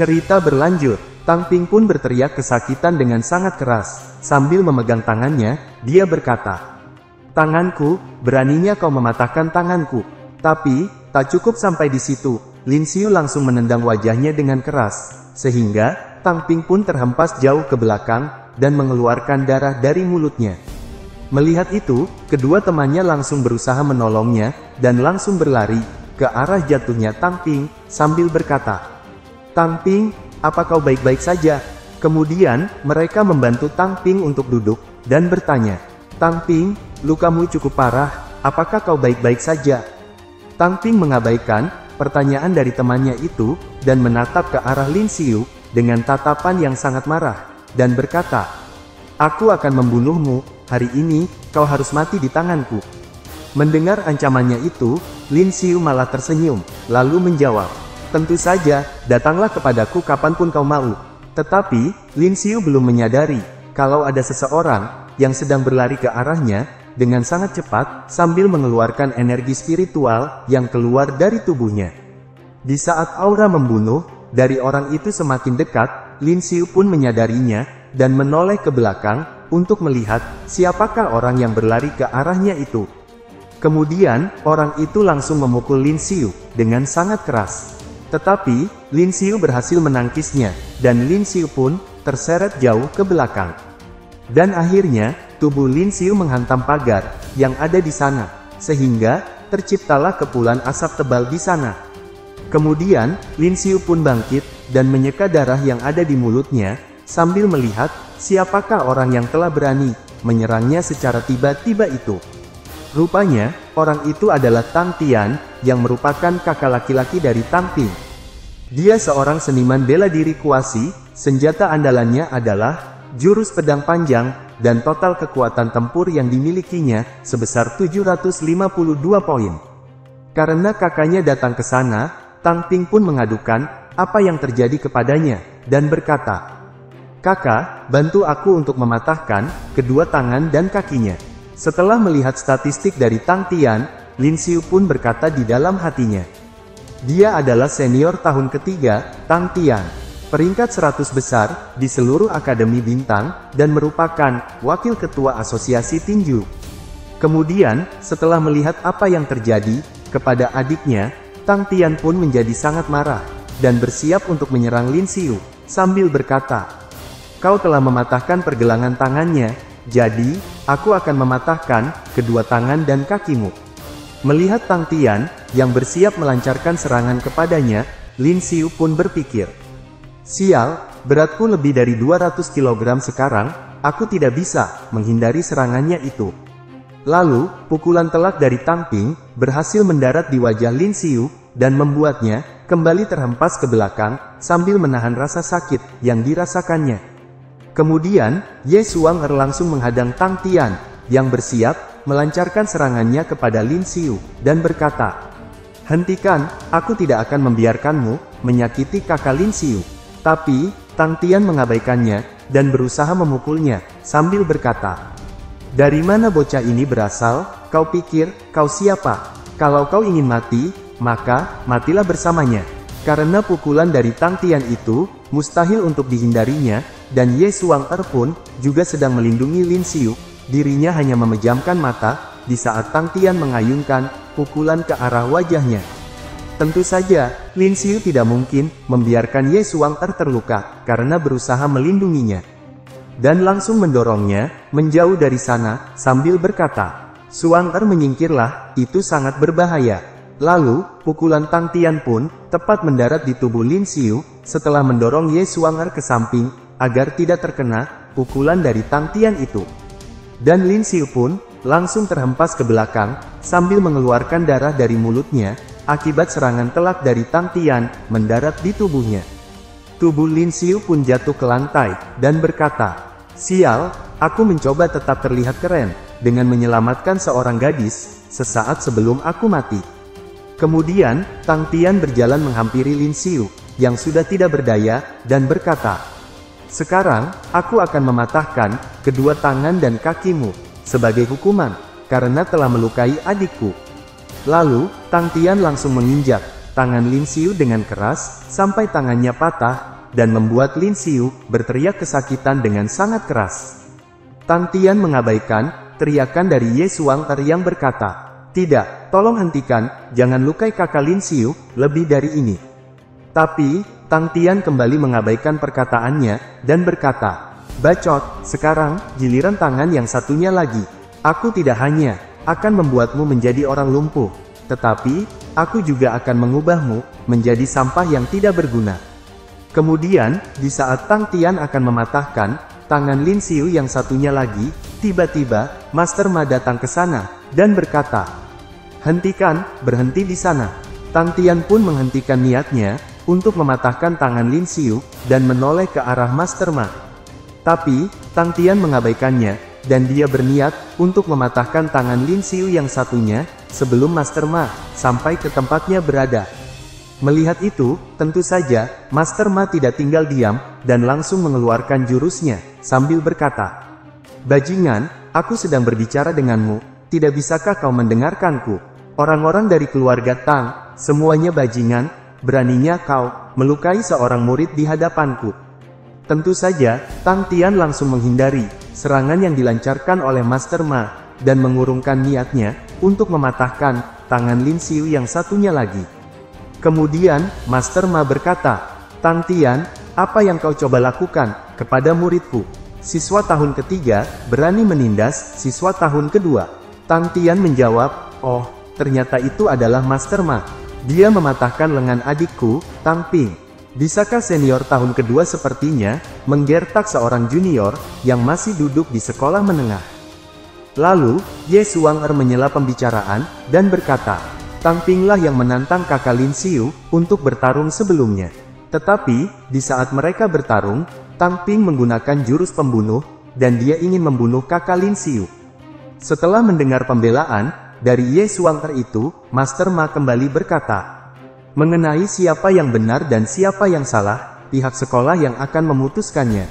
Cerita berlanjut, Tang Ping pun berteriak kesakitan dengan sangat keras. Sambil memegang tangannya, dia berkata, "Tanganku, beraninya kau mematahkan tanganku." Tapi, tak cukup sampai di situ, Lin Xiu langsung menendang wajahnya dengan keras, sehingga Tang Ping pun terhempas jauh ke belakang, dan mengeluarkan darah dari mulutnya. Melihat itu, kedua temannya langsung berusaha menolongnya, dan langsung berlari ke arah jatuhnya Tang Ping, sambil berkata, "Tang Ping, apa kau baik-baik saja?" Kemudian, mereka membantu Tang Ping untuk duduk, dan bertanya, "Tang Ping, lukamu cukup parah, apakah kau baik-baik saja?" Tang Ping mengabaikan pertanyaan dari temannya itu, dan menatap ke arah Lin Xiu, dengan tatapan yang sangat marah, dan berkata, "Aku akan membunuhmu, hari ini, kau harus mati di tanganku." Mendengar ancamannya itu, Lin Xiu malah tersenyum, lalu menjawab, "Tentu saja, datanglah kepadaku kapanpun kau mau." Tetapi, Lin Xiu belum menyadari, kalau ada seseorang, yang sedang berlari ke arahnya, dengan sangat cepat, sambil mengeluarkan energi spiritual, yang keluar dari tubuhnya. Di saat aura membunuh, dari orang itu semakin dekat, Lin Xiu pun menyadarinya, dan menoleh ke belakang, untuk melihat, siapakah orang yang berlari ke arahnya itu. Kemudian, orang itu langsung memukul Lin Xiu, dengan sangat keras. Tetapi, Lin Xiu berhasil menangkisnya, dan Lin Xiu pun, terseret jauh ke belakang. Dan akhirnya, tubuh Lin Xiu menghantam pagar, yang ada di sana, sehingga, terciptalah kepulan asap tebal di sana. Kemudian, Lin Xiu pun bangkit, dan menyeka darah yang ada di mulutnya, sambil melihat, siapakah orang yang telah berani, menyerangnya secara tiba-tiba itu. Rupanya, orang itu adalah Tang Tian, yang merupakan kakak laki-laki dari Tang Ping. Dia seorang seniman bela diri kuasi, senjata andalannya adalah, jurus pedang panjang, dan total kekuatan tempur yang dimilikinya, sebesar 752 poin. Karena kakaknya datang ke sana, Tang Ping pun mengadukan, apa yang terjadi kepadanya, dan berkata, "Kakak, bantu aku untuk mematahkan, kedua tangan dan kakinya." Setelah melihat statistik dari Tang Tian, Lin Xiu pun berkata di dalam hatinya, dia adalah senior tahun ketiga, Tang Tian. Peringkat 100 besar, di seluruh Akademi Bintang, dan merupakan, wakil ketua asosiasi tinju. Kemudian, setelah melihat apa yang terjadi, kepada adiknya, Tang Tian pun menjadi sangat marah, dan bersiap untuk menyerang Lin Xiu, sambil berkata, "Kau telah mematahkan pergelangan tangannya, jadi, aku akan mematahkan, kedua tangan dan kakimu." Melihat Tang Tian, yang bersiap melancarkan serangan kepadanya, Lin Xiu pun berpikir, "Sial, beratku lebih dari 200 kg sekarang, aku tidak bisa menghindari serangannya itu." Lalu, pukulan telak dari Tang Ping, berhasil mendarat di wajah Lin Xiu, dan membuatnya, kembali terhempas ke belakang, sambil menahan rasa sakit, yang dirasakannya. Kemudian, Ye Xuanger langsung menghadang Tang Tian, yang bersiap, melancarkan serangannya kepada Lin Xiu, dan berkata, "Hentikan, aku tidak akan membiarkanmu, menyakiti kakak Lin Xiu." Tapi, Tang Tian mengabaikannya, dan berusaha memukulnya, sambil berkata, "Dari mana bocah ini berasal? Kau pikir, kau siapa? Kalau kau ingin mati, maka, matilah bersamanya." Karena pukulan dari Tang Tian itu, mustahil untuk dihindarinya, dan Ye Xuanger pun, juga sedang melindungi Lin Xiu, dirinya hanya memejamkan mata, di saat Tang Tian mengayunkan, pukulan ke arah wajahnya. Tentu saja, Lin Xiu tidak mungkin, membiarkan Ye Xuanger terluka, karena berusaha melindunginya. Dan langsung mendorongnya, menjauh dari sana, sambil berkata, "Xuanger menyingkirlah, itu sangat berbahaya." Lalu, pukulan Tang Tian pun, tepat mendarat di tubuh Lin Xiu, setelah mendorong Ye Xuanger ke samping, agar tidak terkena, pukulan dari Tang Tian itu. Dan Lin Xiu pun, langsung terhempas ke belakang, sambil mengeluarkan darah dari mulutnya, akibat serangan telak dari Tang Tian, mendarat di tubuhnya. Tubuh Lin Xiu pun jatuh ke lantai, dan berkata, "Sial, aku mencoba tetap terlihat keren, dengan menyelamatkan seorang gadis, sesaat sebelum aku mati." Kemudian, Tang Tian berjalan menghampiri Lin Xiu, yang sudah tidak berdaya, dan berkata, "Sekarang, aku akan mematahkan, kedua tangan dan kakimu, sebagai hukuman, karena telah melukai adikku." Lalu, Tang Tian langsung menginjak tangan Lin Xiu dengan keras, sampai tangannya patah, dan membuat Lin Xiu berteriak kesakitan dengan sangat keras. Tang Tian mengabaikan teriakan dari Ye Suang yang berkata, "Tidak, tolong hentikan, jangan lukai kakak Lin Xiu lebih dari ini." Tapi, Tang Tian kembali mengabaikan perkataannya, dan berkata, "Bacot, sekarang, giliran tangan yang satunya lagi. Aku tidak hanya akan membuatmu menjadi orang lumpuh, tetapi, aku juga akan mengubahmu menjadi sampah yang tidak berguna." Kemudian, di saat Tang Tian akan mematahkan tangan Lin Xiu yang satunya lagi, tiba-tiba, Master Ma datang ke sana, dan berkata, "Hentikan, berhenti di sana." Tang Tian pun menghentikan niatnya untuk mematahkan tangan Lin Xiu, dan menoleh ke arah Master Ma. Tapi, Tang Tian mengabaikannya, dan dia berniat untuk mematahkan tangan Lin Xiu yang satunya, sebelum Master Ma sampai ke tempatnya berada. Melihat itu, tentu saja, Master Ma tidak tinggal diam, dan langsung mengeluarkan jurusnya, sambil berkata, "Bajingan, aku sedang berbicara denganmu, tidak bisakah kau mendengarkanku? Orang-orang dari keluarga Tang, semuanya bajingan, beraninya kau melukai seorang murid di hadapanku." Tentu saja, Tang Tian langsung menghindari serangan yang dilancarkan oleh Master Ma, dan mengurungkan niatnya untuk mematahkan tangan Lin Xiu yang satunya lagi. Kemudian, Master Ma berkata, "Tang Tian, apa yang kau coba lakukan kepada muridku? Siswa tahun ketiga berani menindas siswa tahun kedua." Tang Tian menjawab, "Oh, ternyata itu adalah Master Ma. Dia mematahkan lengan adikku, Tang Ping. Bisakah senior tahun kedua sepertinya menggertak seorang junior yang masih duduk di sekolah menengah?" Lalu, Ye Suang menyela pembicaraan, dan berkata, "Tang Ping lah yang menantang kakak Lin Xiu untuk bertarung sebelumnya. Tetapi, di saat mereka bertarung, Tang Ping menggunakan jurus pembunuh, dan dia ingin membunuh kakak Lin Xiu." Setelah mendengar pembelaan dari Ye Suang itu, Master Ma kembali berkata, "Mengenai siapa yang benar dan siapa yang salah, pihak sekolah yang akan memutuskannya."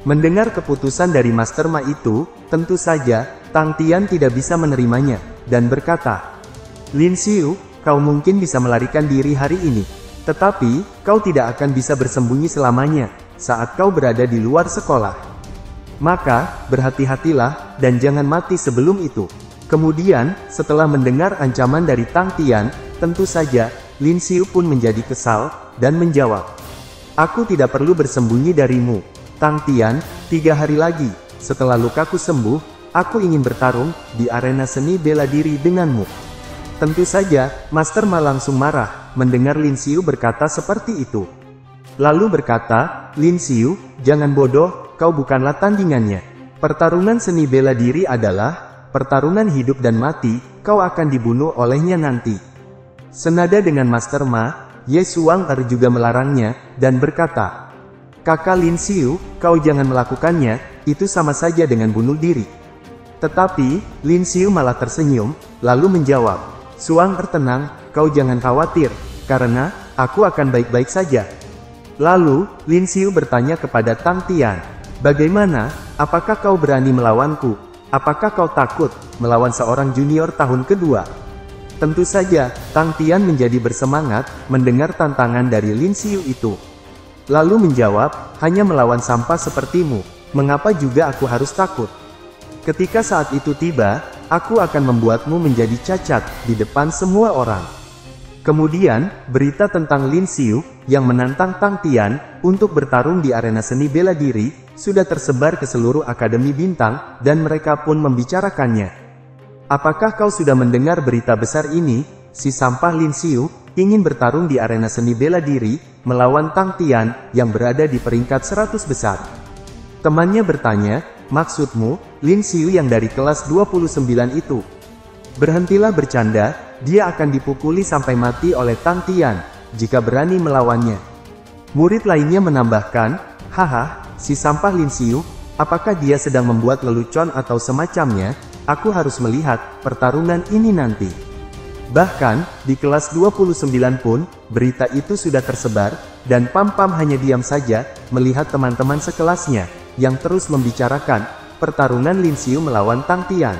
Mendengar keputusan dari Master Ma itu, tentu saja, Tang Tian tidak bisa menerimanya, dan berkata, "Lin Xiu, kau mungkin bisa melarikan diri hari ini. Tetapi, kau tidak akan bisa bersembunyi selamanya, saat kau berada di luar sekolah. Maka, berhati-hatilah, dan jangan mati sebelum itu." Kemudian, setelah mendengar ancaman dari Tang Tian, tentu saja, Lin Xiu pun menjadi kesal, dan menjawab, "Aku tidak perlu bersembunyi darimu, Tang Tian. 3 hari lagi, setelah lukaku sembuh, aku ingin bertarung di arena seni bela diri denganmu." Tentu saja, Master Ma langsung marah mendengar Lin Xiu berkata seperti itu. Lalu berkata, "Lin Xiu, jangan bodoh, kau bukanlah tandingannya. Pertarungan seni bela diri adalah pertarungan hidup dan mati, kau akan dibunuh olehnya nanti." Senada dengan Master Ma, Ye Suang juga melarangnya, dan berkata, "Kakak Lin Xiu, kau jangan melakukannya, itu sama saja dengan bunuh diri." Tetapi, Lin Xiu malah tersenyum, lalu menjawab, "Suang tenang, kau jangan khawatir, karena aku akan baik-baik saja." Lalu, Lin Xiu bertanya kepada Tang Tian, "Bagaimana, apakah kau berani melawanku? Apakah kau takut melawan seorang junior tahun kedua?" Tentu saja, Tang Tian menjadi bersemangat mendengar tantangan dari Lin Xiu itu. Lalu menjawab, "Hanya melawan sampah sepertimu, mengapa juga aku harus takut? Ketika saat itu tiba, aku akan membuatmu menjadi cacat di depan semua orang." Kemudian, berita tentang Lin Xiu yang menantang Tang Tian untuk bertarung di arena seni bela diri sudah tersebar ke seluruh Akademi Bintang, dan mereka pun membicarakannya. "Apakah kau sudah mendengar berita besar ini? Si sampah Lin Xiu ingin bertarung di arena seni bela diri melawan Tang Tian yang berada di peringkat 100 besar." Temannya bertanya, "Maksudmu, Lin Xiu yang dari kelas 29 itu?" "Berhentilah bercanda, dia akan dipukuli sampai mati oleh Tang Tian, jika berani melawannya." Murid lainnya menambahkan, "Haha, si sampah Lin Xiu, apakah dia sedang membuat lelucon atau semacamnya? Aku harus melihat pertarungan ini nanti." Bahkan, di kelas 29 pun, berita itu sudah tersebar, dan Pam-Pam hanya diam saja, melihat teman-teman sekelasnya yang terus membicarakan pertarungan Lin Xiu melawan Tang Tian.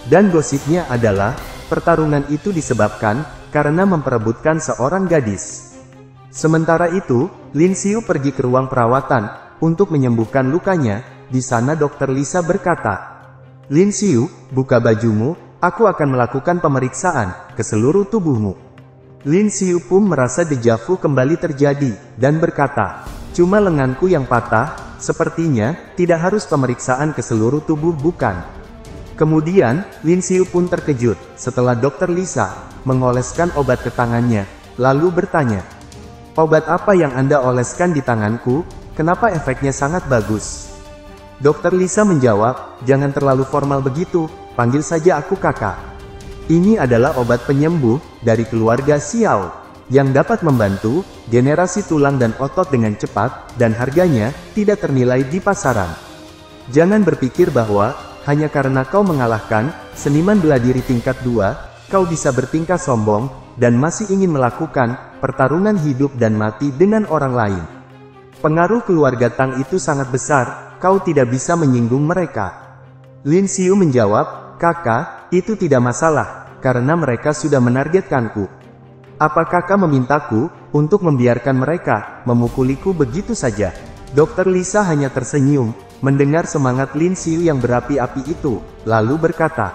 Dan gosipnya adalah, pertarungan itu disebabkan karena memperebutkan seorang gadis. Sementara itu, Lin Xiu pergi ke ruang perawatan untuk menyembuhkan lukanya. Di sana Dokter Lisa berkata, "Lin Xiu, buka bajumu, aku akan melakukan pemeriksaan ke seluruh tubuhmu." Lin Xiu pun merasa dejavu kembali terjadi, dan berkata, "Cuma lenganku yang patah, sepertinya tidak harus pemeriksaan ke seluruh tubuh bukan?" Kemudian, Lin Xiu pun terkejut setelah Dokter Lisa mengoleskan obat ke tangannya, lalu bertanya, "Obat apa yang Anda oleskan di tanganku? Kenapa efeknya sangat bagus?" Dokter Lisa menjawab, "Jangan terlalu formal begitu, panggil saja aku kakak. Ini adalah obat penyembuh dari keluarga Xiao, yang dapat membantu generasi tulang dan otot dengan cepat, dan harganya tidak ternilai di pasaran. Jangan berpikir bahwa hanya karena kau mengalahkan seniman bela diri tingkat 2, kau bisa bertingkah sombong, dan masih ingin melakukan pertarungan hidup dan mati dengan orang lain. Pengaruh keluarga Tang itu sangat besar, kau tidak bisa menyinggung mereka." Lin Xiu menjawab, "Kakak, itu tidak masalah, karena mereka sudah menargetkanku. Apa kakak memintaku untuk membiarkan mereka memukuliku begitu saja?" Dokter Lisa hanya tersenyum mendengar semangat Lin Xiu yang berapi-api itu, lalu berkata,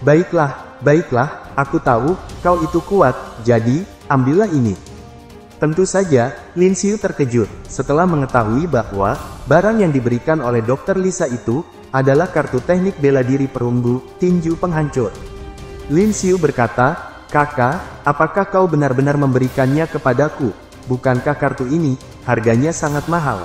"Baiklah, baiklah, aku tahu kau itu kuat, jadi ambillah ini." Tentu saja, Lin Xiu terkejut setelah mengetahui bahwa barang yang diberikan oleh Dokter Lisa itu adalah kartu teknik bela diri perunggu tinju penghancur. Lin Xiu berkata, "Kakak, apakah kau benar-benar memberikannya kepadaku? Bukankah kartu ini harganya sangat mahal?"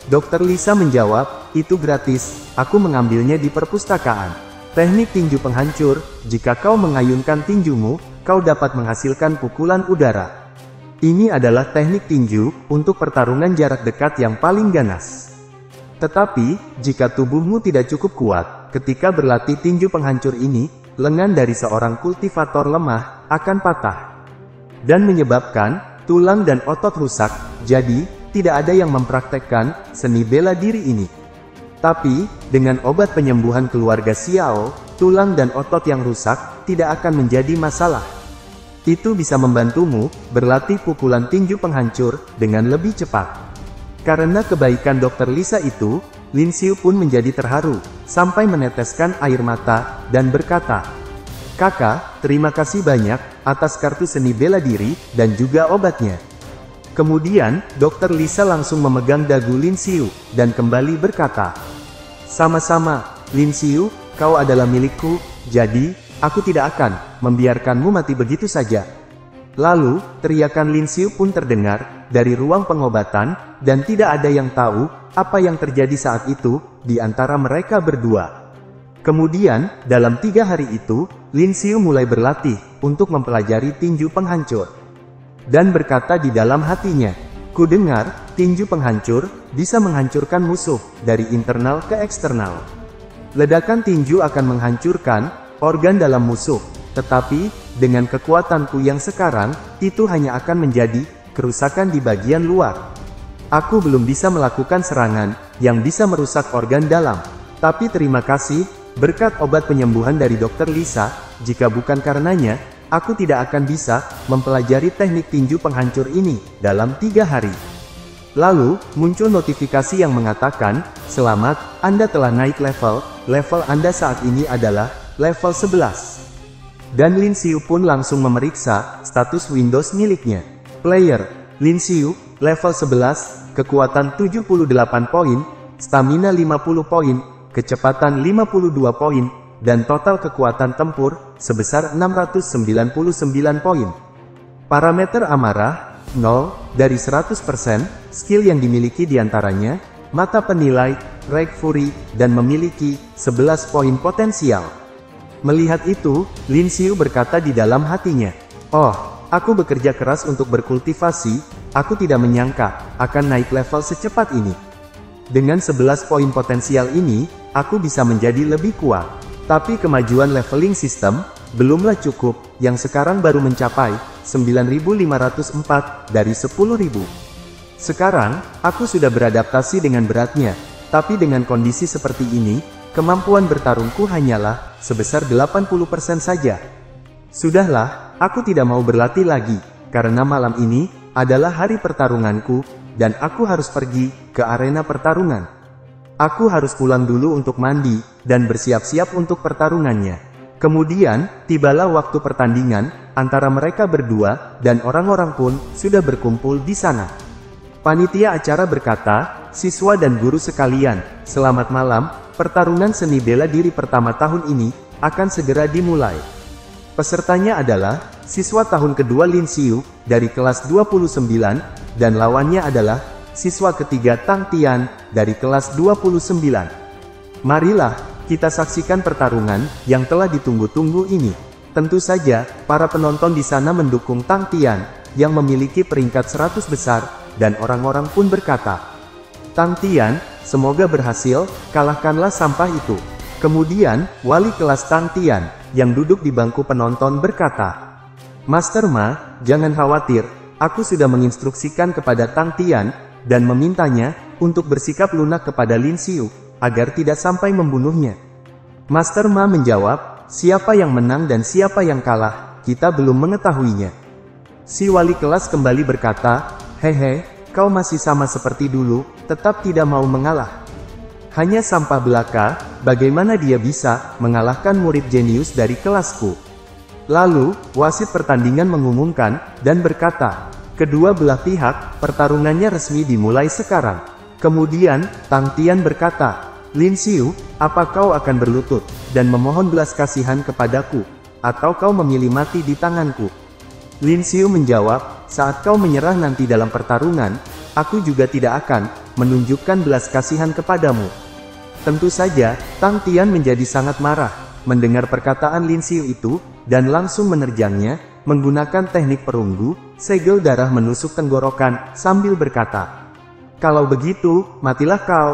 Dokter Lisa menjawab, "Itu gratis, aku mengambilnya di perpustakaan. Teknik tinju penghancur, jika kau mengayunkan tinjumu, kau dapat menghasilkan pukulan udara. Ini adalah teknik tinju untuk pertarungan jarak dekat yang paling ganas. Tetapi, jika tubuhmu tidak cukup kuat ketika berlatih tinju penghancur ini, lengan dari seorang kultivator lemah akan patah dan menyebabkan tulang dan otot rusak. Jadi, tidak ada yang mempraktekkan seni bela diri ini. Tapi, dengan obat penyembuhan keluarga Xiao, tulang dan otot yang rusak tidak akan menjadi masalah. Itu bisa membantumu berlatih pukulan tinju penghancur dengan lebih cepat." Karena kebaikan Dokter Lisa itu, Lin Xiu pun menjadi terharu, sampai meneteskan air mata, dan berkata, "Kakak, terima kasih banyak atas kartu seni bela diri, dan juga obatnya." Kemudian, Dokter Lisa langsung memegang dagu Lin Xiu, dan kembali berkata, "Sama-sama, Lin Xiu, kau adalah milikku, jadi aku tidak akan membiarkanmu mati begitu saja." Lalu, teriakan Lin Xiu pun terdengar dari ruang pengobatan, dan tidak ada yang tahu apa yang terjadi saat itu di antara mereka berdua. Kemudian, dalam 3 hari itu, Lin Xiu mulai berlatih untuk mempelajari tinju penghancur. Dan berkata di dalam hatinya, "Ku dengar, tinju penghancur bisa menghancurkan musuh dari internal ke eksternal. Ledakan tinju akan menghancurkan organ dalam musuh, tetapi dengan kekuatanku yang sekarang, itu hanya akan menjadi kerusakan di bagian luar. Aku belum bisa melakukan serangan yang bisa merusak organ dalam. Tapi terima kasih, berkat obat penyembuhan dari Dokter Lisa, jika bukan karenanya, aku tidak akan bisa mempelajari teknik tinju penghancur ini dalam 3 hari. Lalu, muncul notifikasi yang mengatakan, "Selamat, Anda telah naik level Anda saat ini adalah level 11. Dan Lin Xiu pun langsung memeriksa status Windows miliknya. Player, Lin Xiu, level 11, kekuatan 78 poin, stamina 50 poin, kecepatan 52 poin, dan total kekuatan tempur sebesar 699 poin. Parameter amarah, 0, dari 100%, skill yang dimiliki diantaranya, mata penilai, Rage Fury, dan memiliki 11 poin potensial." Melihat itu, Lin Xiu berkata di dalam hatinya, "Oh, aku bekerja keras untuk berkultivasi, aku tidak menyangka akan naik level secepat ini. Dengan 11 poin potensial ini, aku bisa menjadi lebih kuat. Tapi kemajuan leveling sistem belumlah cukup, yang sekarang baru mencapai 9.504 dari 10.000. Sekarang, aku sudah beradaptasi dengan beratnya, tapi dengan kondisi seperti ini, kemampuan bertarungku hanyalah sebesar 80% saja. Sudahlah, aku tidak mau berlatih lagi, karena malam ini, adalah hari pertarunganku, dan aku harus pergi ke arena pertarungan. Aku harus pulang dulu untuk mandi, dan bersiap-siap untuk pertarungannya. Kemudian, tibalah waktu pertandingan, antara mereka berdua, dan orang-orang pun sudah berkumpul di sana. Panitia acara berkata, "Siswa dan guru sekalian, selamat malam, pertarungan seni bela diri pertama tahun ini, akan segera dimulai." Pesertanya adalah, siswa tahun kedua Lin Xiu, dari kelas 29, dan lawannya adalah, siswa ketiga Tang Tian, dari kelas 29. Marilah, kita saksikan pertarungan, yang telah ditunggu-tunggu ini. Tentu saja, para penonton di sana mendukung Tang Tian, yang memiliki peringkat 100 besar, dan orang-orang pun berkata, "Tang Tian, semoga berhasil, kalahkanlah sampah itu." Kemudian, wali kelas Tang Tian, yang duduk di bangku penonton berkata, "Master Ma, jangan khawatir, aku sudah menginstruksikan kepada Tang Tian, dan memintanya, untuk bersikap lunak kepada Lin Xiu, agar tidak sampai membunuhnya." Master Ma menjawab, "Siapa yang menang dan siapa yang kalah, kita belum mengetahuinya." Si wali kelas kembali berkata, "Hehe, kau masih sama seperti dulu, tetap tidak mau mengalah. Hanya sampah belaka, bagaimana dia bisa mengalahkan murid jenius dari kelasku?" Lalu, wasit pertandingan mengumumkan, dan berkata, "Kedua belah pihak, pertarungannya resmi dimulai sekarang." Kemudian, Tang Tian berkata, "Lin Xiu, apa kau akan berlutut, dan memohon belas kasihan kepadaku, atau kau memilih mati di tanganku?" Lin Xiu menjawab, "Saat kau menyerah nanti dalam pertarungan, aku juga tidak akan menunjukkan belas kasihan kepadamu." Tentu saja, Tang Tian menjadi sangat marah mendengar perkataan Lin Xiu itu, dan langsung menerjangnya, menggunakan teknik perunggu, segel darah menusuk tenggorokan, sambil berkata, "Kalau begitu, matilah kau."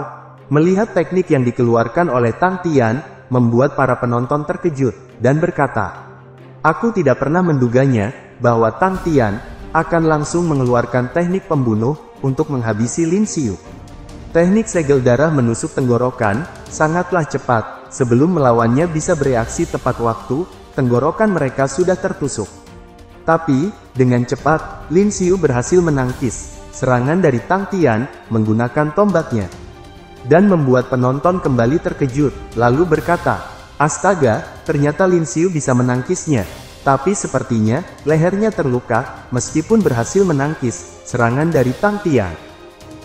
Melihat teknik yang dikeluarkan oleh Tang Tian, membuat para penonton terkejut, dan berkata, "Aku tidak pernah menduganya, bahwa Tang Tian akan langsung mengeluarkan teknik pembunuh, untuk menghabisi Lin Xiu." Teknik segel darah menusuk tenggorokan, sangatlah cepat, sebelum melawannya bisa bereaksi tepat waktu, tenggorokan mereka sudah tertusuk. Tapi, dengan cepat, Lin Xiu berhasil menangkis serangan dari Tang Tian, menggunakan tombaknya. Dan membuat penonton kembali terkejut, lalu berkata, "Astaga, ternyata Lin Xiu bisa menangkisnya." Tapi sepertinya, lehernya terluka, meskipun berhasil menangkis serangan dari Tang Tian.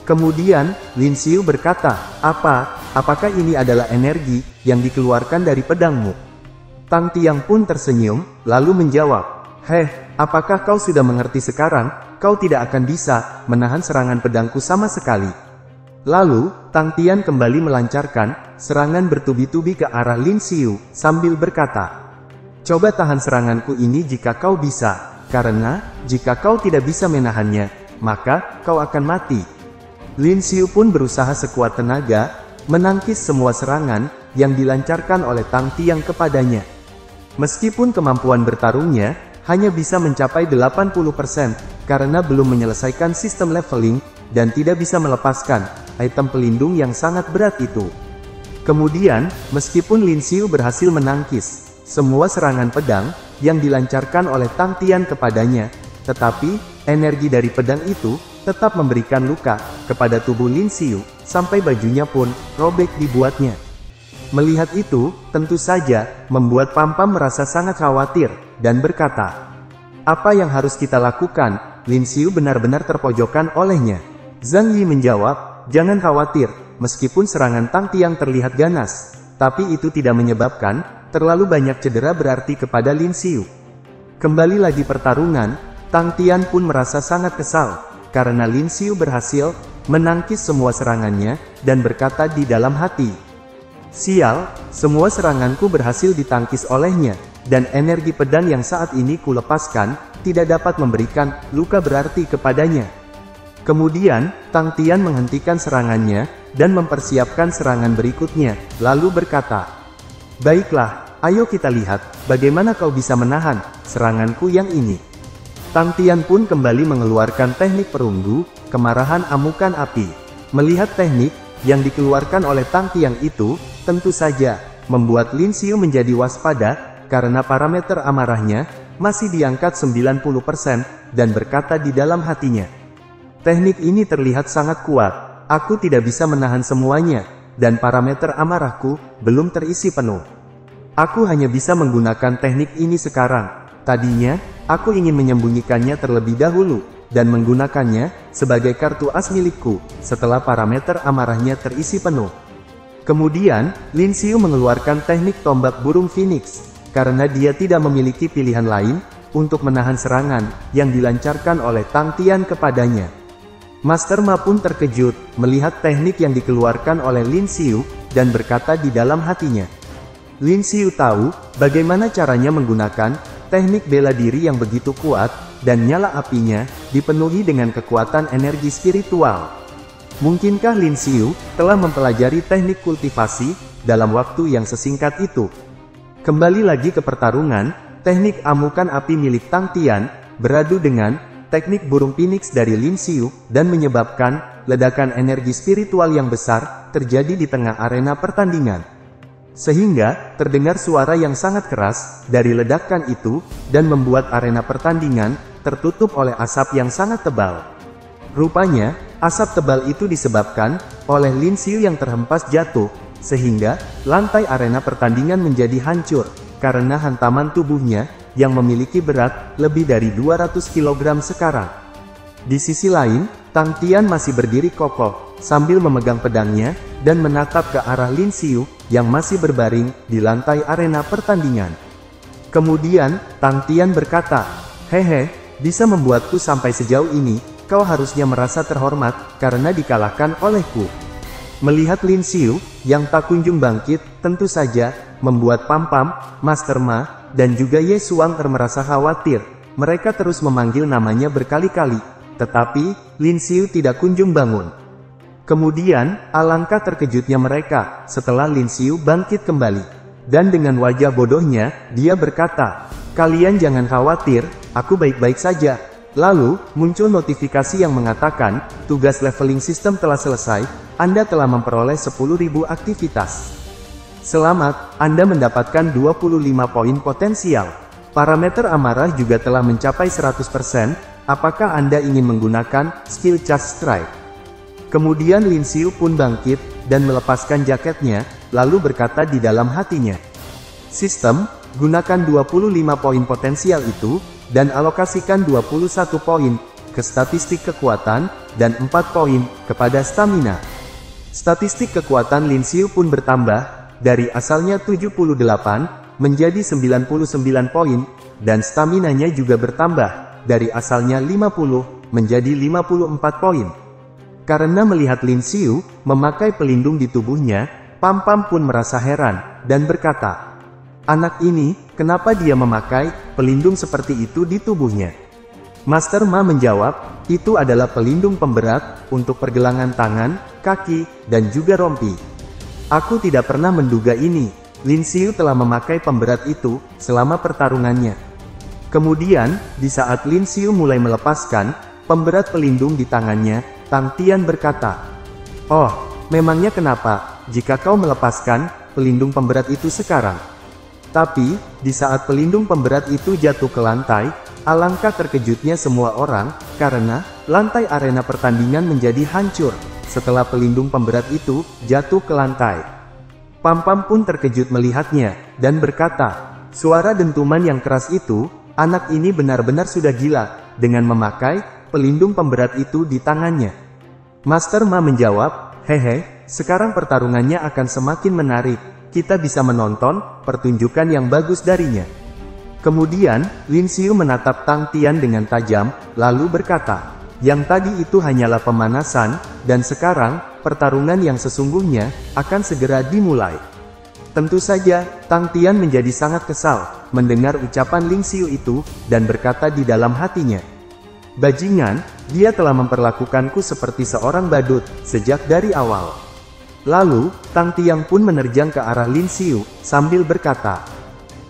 Kemudian, Lin Xiu berkata, Apakah ini adalah energi yang dikeluarkan dari pedangmu?" Tang Tian pun tersenyum, lalu menjawab, "Heh, apakah kau sudah mengerti sekarang? Kau tidak akan bisa menahan serangan pedangku sama sekali." Lalu, Tang Tian kembali melancarkan serangan bertubi-tubi ke arah Lin Xiu, sambil berkata, "Coba tahan seranganku ini jika kau bisa, karena, jika kau tidak bisa menahannya, maka, kau akan mati." Lin Xiu pun berusaha sekuat tenaga, menangkis semua serangan, yang dilancarkan oleh Tang Tian kepadanya. Meskipun kemampuan bertarungnya, hanya bisa mencapai 80%, karena belum menyelesaikan sistem leveling, dan tidak bisa melepaskan item pelindung yang sangat berat itu. Kemudian, meskipun Lin Xiu berhasil menangkis semua serangan pedang, yang dilancarkan oleh Tang Tian kepadanya, tetapi, energi dari pedang itu, tetap memberikan luka kepada tubuh Lin Xiu, sampai bajunya pun robek dibuatnya. Melihat itu, tentu saja, membuat Pam Pam merasa sangat khawatir, dan berkata, "Apa yang harus kita lakukan?" Lin Xiu benar-benar terpojokkan olehnya. Zhang Yi menjawab, "Jangan khawatir, meskipun serangan Tang Tian terlihat ganas, tapi itu tidak menyebabkan terlalu banyak cedera berarti kepada Lin Xiu." Kembali lagi pertarungan, Tang Tian pun merasa sangat kesal, karena Lin Xiu berhasil menangkis semua serangannya, dan berkata di dalam hati, "Sial, semua seranganku berhasil ditangkis olehnya, dan energi pedang yang saat ini kulepaskan, tidak dapat memberikan luka berarti kepadanya." Kemudian, Tang Tian menghentikan serangannya, dan mempersiapkan serangan berikutnya, lalu berkata, "Baiklah, ayo kita lihat, bagaimana kau bisa menahan seranganku yang ini." Tang Tian pun kembali mengeluarkan teknik perunggu, kemarahan amukan api. Melihat teknik yang dikeluarkan oleh Tang Tian itu, tentu saja membuat Lin Xiu menjadi waspada, karena parameter amarahnya masih diangkat 90% dan berkata di dalam hatinya. Teknik ini terlihat sangat kuat, aku tidak bisa menahan semuanya, dan parameter amarahku belum terisi penuh. Aku hanya bisa menggunakan teknik ini sekarang. Tadinya, aku ingin menyembunyikannya terlebih dahulu, dan menggunakannya sebagai kartu as milikku, setelah parameter amarahnya terisi penuh. Kemudian, Lin Xiu mengeluarkan teknik tombak burung phoenix, karena dia tidak memiliki pilihan lain untuk menahan serangan yang dilancarkan oleh Tang Tian kepadanya. Master Ma pun terkejut melihat teknik yang dikeluarkan oleh Lin Xiu, dan berkata di dalam hatinya. Lin Xiu tahu bagaimana caranya menggunakan teknik bela diri yang begitu kuat, dan nyala apinya dipenuhi dengan kekuatan energi spiritual. Mungkinkah Lin Xiu telah mempelajari teknik kultivasi dalam waktu yang sesingkat itu? Kembali lagi ke pertarungan, teknik amukan api milik Tang Tian beradu dengan teknik burung phoenix dari Lin Xiu, dan menyebabkan ledakan energi spiritual yang besar terjadi di tengah arena pertandingan. Sehingga terdengar suara yang sangat keras dari ledakan itu, dan membuat arena pertandingan tertutup oleh asap yang sangat tebal. Rupanya, asap tebal itu disebabkan oleh Lin Xiu yang terhempas jatuh, sehingga lantai arena pertandingan menjadi hancur, karena hantaman tubuhnya yang memiliki berat lebih dari 200 kg sekarang. Di sisi lain, Tang Tian masih berdiri kokoh, sambil memegang pedangnya, dan menatap ke arah Lin Xiu, yang masih berbaring di lantai arena pertandingan. Kemudian, Tang Tian berkata, "Hehe, bisa membuatku sampai sejauh ini, kau harusnya merasa terhormat, karena dikalahkan olehku." Melihat Lin Xiu, yang tak kunjung bangkit, tentu saja, membuat Pam Pam, Master Ma, dan juga Ye Xuang merasa khawatir. Mereka terus memanggil namanya berkali-kali, tetapi Lin Xiu tidak kunjung bangun. Kemudian, alangkah terkejutnya mereka, setelah Lin Xiu bangkit kembali. Dan dengan wajah bodohnya, dia berkata, "Kalian jangan khawatir, aku baik-baik saja." Lalu, muncul notifikasi yang mengatakan, tugas leveling sistem telah selesai, Anda telah memperoleh 10.000 aktivitas. Selamat, Anda mendapatkan 25 poin potensial. Parameter amarah juga telah mencapai 100%, apakah Anda ingin menggunakan skill Charge Strike? Kemudian Lin Xiu pun bangkit, dan melepaskan jaketnya, lalu berkata di dalam hatinya. Sistem, gunakan 25 poin potensial itu, dan alokasikan 21 poin ke statistik kekuatan, dan 4 poin kepada stamina. Statistik kekuatan Lin Xiu pun bertambah, dari asalnya 78, menjadi 99 poin, dan staminanya juga bertambah, dari asalnya 50, menjadi 54 poin. Karena melihat Lin Xiu memakai pelindung di tubuhnya, Pam Pam pun merasa heran, dan berkata, "Anak ini, kenapa dia memakai pelindung seperti itu di tubuhnya?" Master Ma menjawab, "Itu adalah pelindung pemberat untuk pergelangan tangan, kaki, dan juga rompi. Aku tidak pernah menduga ini. Lin Xiu telah memakai pemberat itu selama pertarungannya." Kemudian, di saat Lin Xiu mulai melepaskan pemberat pelindung di tangannya, Tang Tian berkata, "Oh, memangnya kenapa, jika kau melepaskan pelindung pemberat itu sekarang?" Tapi, di saat pelindung pemberat itu jatuh ke lantai, alangkah terkejutnya semua orang, karena lantai arena pertandingan menjadi hancur, setelah pelindung pemberat itu jatuh ke lantai. Pam Pam pun terkejut melihatnya, dan berkata, "Suara dentuman yang keras itu, anak ini benar-benar sudah gila, dengan memakai pelindung pemberat itu di tangannya." Master Ma menjawab, "Hehe, sekarang pertarungannya akan semakin menarik, kita bisa menonton pertunjukan yang bagus darinya." Kemudian, Lin Xiu menatap Tang Tian dengan tajam, lalu berkata, "Yang tadi itu hanyalah pemanasan, dan sekarang, pertarungan yang sesungguhnya akan segera dimulai." Tentu saja, Tang Tian menjadi sangat kesal mendengar ucapan Lin Xiu itu, dan berkata di dalam hatinya, "Bajingan, dia telah memperlakukanku seperti seorang badut sejak dari awal." Lalu, Tang Tian pun menerjang ke arah Lin Xiu, sambil berkata,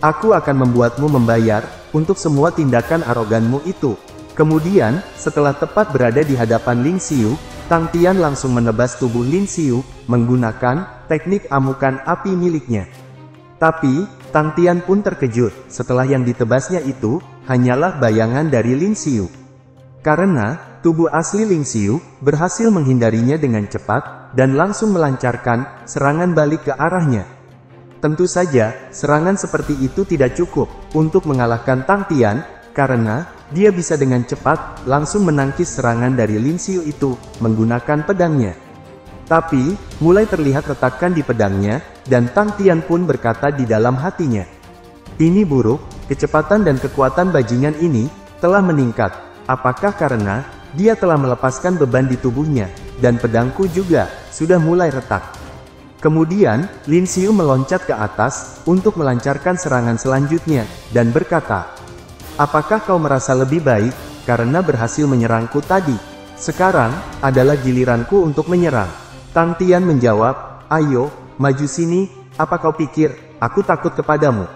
"Aku akan membuatmu membayar untuk semua tindakan aroganmu itu." Kemudian, setelah tepat berada di hadapan Lin Xiu, Tang Tian langsung menebas tubuh Lin Xiu menggunakan teknik amukan api miliknya. Tapi, Tang Tian pun terkejut setelah yang ditebasnya itu hanyalah bayangan dari Lin Xiu. Karena tubuh asli Lin Xiu berhasil menghindarinya dengan cepat, dan langsung melancarkan serangan balik ke arahnya. Tentu saja, serangan seperti itu tidak cukup untuk mengalahkan Tang Tian, karena dia bisa dengan cepat langsung menangkis serangan dari Lin Xiu itu menggunakan pedangnya. Tapi, mulai terlihat retakan di pedangnya, dan Tang Tian pun berkata di dalam hatinya, "Ini buruk, kecepatan dan kekuatan bajingan ini telah meningkat. Apakah karena dia telah melepaskan beban di tubuhnya, dan pedangku juga sudah mulai retak?" Kemudian, Lin Xiu meloncat ke atas untuk melancarkan serangan selanjutnya, dan berkata, "Apakah kau merasa lebih baik karena berhasil menyerangku tadi? Sekarang adalah giliranku untuk menyerang." Tang Tian menjawab, "Ayo, maju sini, apa kau pikir aku takut kepadamu?"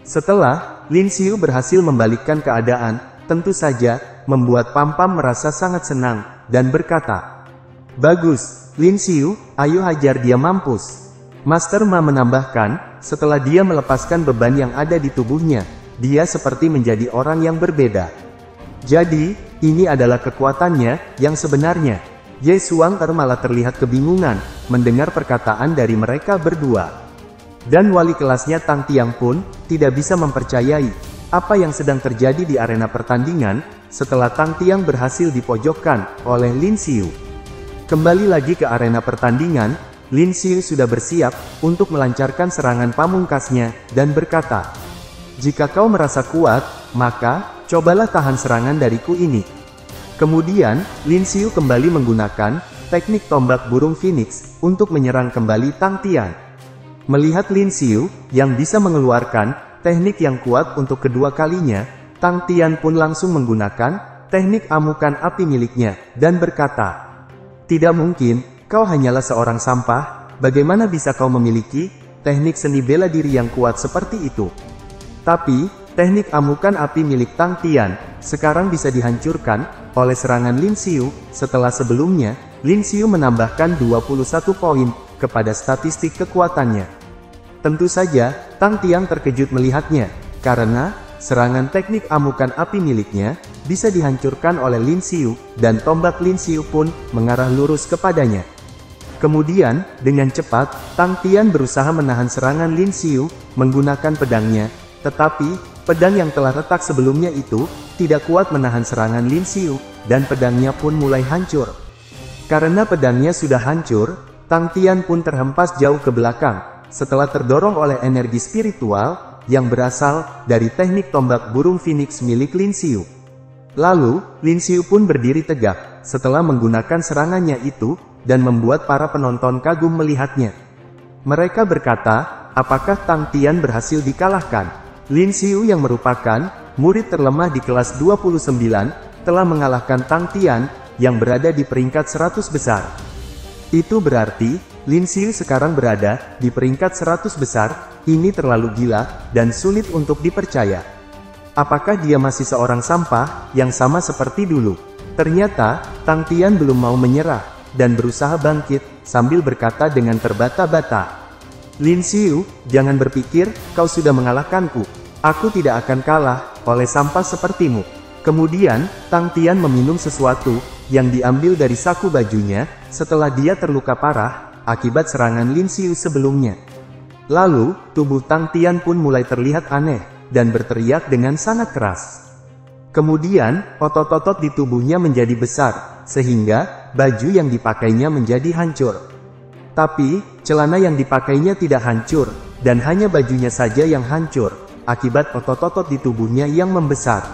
Setelah Lin Xiu berhasil membalikkan keadaan, tentu saja membuat Pam Pam merasa sangat senang, dan berkata, "Bagus, Lin Xiu, ayo hajar dia mampus." Master Ma menambahkan, setelah dia melepaskan beban yang ada di tubuhnya, dia seperti menjadi orang yang berbeda. Jadi, ini adalah kekuatannya yang sebenarnya. Ye Xuan'er malah terlihat kebingungan mendengar perkataan dari mereka berdua. Dan wali kelasnya Tang Tiang pun tidak bisa mempercayai apa yang sedang terjadi di arena pertandingan setelah Tang Tiang berhasil dipojokkan oleh Lin Xiu. Kembali lagi ke arena pertandingan, Lin Xiu sudah bersiap untuk melancarkan serangan pamungkasnya dan berkata, "Jika kau merasa kuat, maka cobalah tahan serangan dariku ini." Kemudian, Lin Xiu kembali menggunakan teknik tombak burung phoenix untuk menyerang kembali Tang Tian. Melihat Lin Xiu yang bisa mengeluarkan teknik yang kuat untuk kedua kalinya, Tang Tian pun langsung menggunakan teknik amukan api miliknya, dan berkata, "Tidak mungkin, kau hanyalah seorang sampah, bagaimana bisa kau memiliki teknik seni bela diri yang kuat seperti itu?" Tapi, teknik amukan api milik Tang Tian sekarang bisa dihancurkan oleh serangan Lin Xiu. Setelah sebelumnya, Lin Xiu menambahkan 21 poin kepada statistik kekuatannya. Tentu saja, Tang Tian terkejut melihatnya, karena serangan teknik amukan api miliknya bisa dihancurkan oleh Lin Xiu, dan tombak Lin Xiu pun mengarah lurus kepadanya. Kemudian, dengan cepat, Tang Tian berusaha menahan serangan Lin Xiu menggunakan pedangnya, tetapi pedang yang telah retak sebelumnya itu tidak kuat menahan serangan Lin Xiu, dan pedangnya pun mulai hancur. Karena pedangnya sudah hancur, Tang Tian pun terhempas jauh ke belakang, setelah terdorong oleh energi spiritual yang berasal dari teknik tombak burung phoenix milik Lin Xiu. Lalu, Lin Xiu pun berdiri tegak, setelah menggunakan serangannya itu, dan membuat para penonton kagum melihatnya. Mereka berkata, apakah Tang Tian berhasil dikalahkan? Lin Xiu yang merupakan murid terlemah di kelas 29, telah mengalahkan Tang Tian, yang berada di peringkat 100 besar. Itu berarti, Lin Xiu sekarang berada di peringkat 100 besar, ini terlalu gila, dan sulit untuk dipercaya. Apakah dia masih seorang sampah, yang sama seperti dulu? Ternyata, Tang Tian belum mau menyerah, dan berusaha bangkit, sambil berkata dengan terbata-bata. "Lin Xiu, jangan berpikir, kau sudah mengalahkanku. Aku tidak akan kalah oleh sampah sepertimu." Kemudian, Tang Tian meminum sesuatu yang diambil dari saku bajunya, setelah dia terluka parah akibat serangan Lin Xiu sebelumnya. Lalu, tubuh Tang Tian pun mulai terlihat aneh, dan berteriak dengan sangat keras. Kemudian, otot-otot di tubuhnya menjadi besar, sehingga baju yang dipakainya menjadi hancur. Tapi, celana yang dipakainya tidak hancur, dan hanya bajunya saja yang hancur, akibat otot-otot di tubuhnya yang membesar.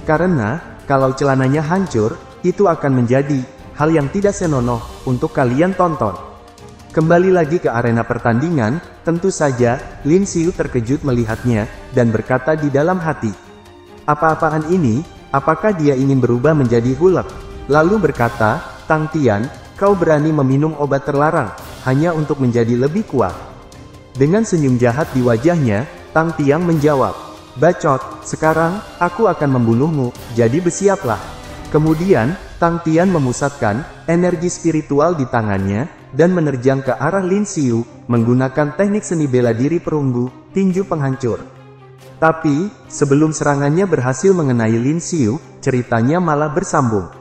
Karena, kalau celananya hancur, itu akan menjadi hal yang tidak senonoh untuk kalian tonton. Kembali lagi ke arena pertandingan, tentu saja, Lin Xiu terkejut melihatnya, dan berkata di dalam hati, "Apa-apaan ini? Apakah dia ingin berubah menjadi Hulk?" Lalu berkata, "Tang Tian, kau berani meminum obat terlarang, hanya untuk menjadi lebih kuat." Dengan senyum jahat di wajahnya, Tang Tian menjawab, "Bacot, sekarang, aku akan membunuhmu, jadi bersiaplah." Kemudian, Tang Tian memusatkan energi spiritual di tangannya, dan menerjang ke arah Lin Xiu, menggunakan teknik seni bela diri perunggu, tinju penghancur. Tapi, sebelum serangannya berhasil mengenai Lin Xiu, ceritanya malah bersambung.